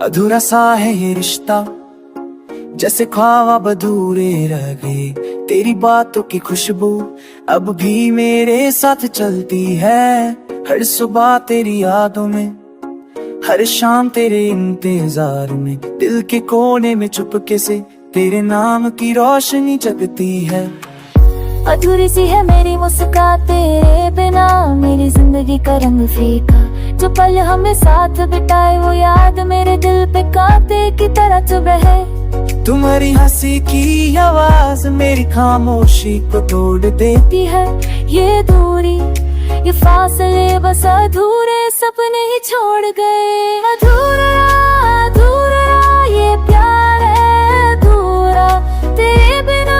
अधूरा सा है ये रिश्ता, जैसे ख्वाब अधूरे रह गए। तेरी बातों की खुशबू अब भी मेरे साथ चलती है। हर सुबह तेरी यादों में, हर शाम तेरे इंतजार में, दिल के कोने में चुपके से तेरे नाम की रोशनी जगती है। अधूरी सी है मेरी मुस्कान तेरे बिना, मेरी जिंदगी का रंग फीका। जो पल हमने साथ बिताए वो याद मेरे दिल पे कांटे की तरह चुभ है। तुम्हारी हंसी की आवाज मेरी खामोशी को तोड़ देती है। ये दूरी, ये फासले बस अधूरे सपने ही छोड़ गए। अधूरा अधूरा ये प्यार है अधूरा, तेरे बिना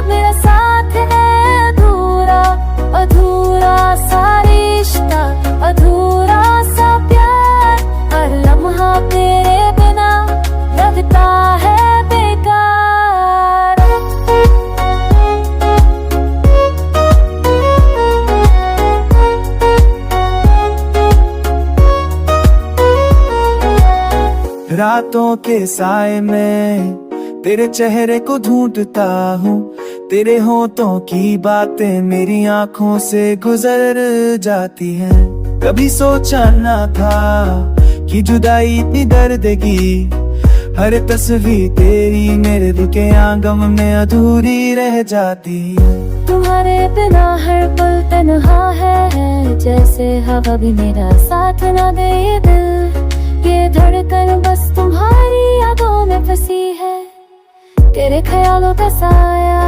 मेरा साथ है अधूरा। अधूरा सा रिश्ता, अधूरा सा प्यार, हर लम्हा तेरे बिना लगता है बेकार। रातों के साए में तेरे चेहरे को ढूंढता हूँ। तेरे होठों की बातें मेरी आंखों से गुजर जाती हैं। कभी सोचा ना था कि जुदाई इतनी दर्द देगी। हर तस्वीर तेरी मेरे दिल के आंगन में अधूरी रह जाती है। तुम्हारे बिना हर पल तन्हा है, जैसे हवा भी मेरा साथ ना दे। ये दिल, ये धड़कन बस तुम्हारी यादों में फंसी है। तेरे ख्यालों का साया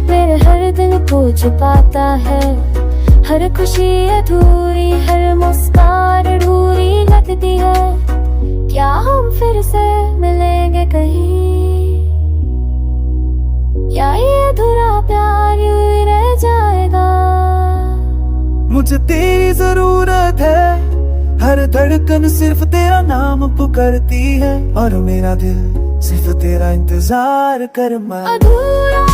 मेरे हर दिल को छुपाता है। हर खुशी अधूरी, हर मुस्कान अधूरी लगती है। क्या हम फिर से मिलेंगे कहीं, या ये अधूरा प्यार यूं ही रह जाएगा। मुझे तेरी जरूरत है, हर धड़कन सिर्फ तेरा नाम पुकारती है। और मेरा दिल सिर्फ तेरा इंतजार कर। अधूरा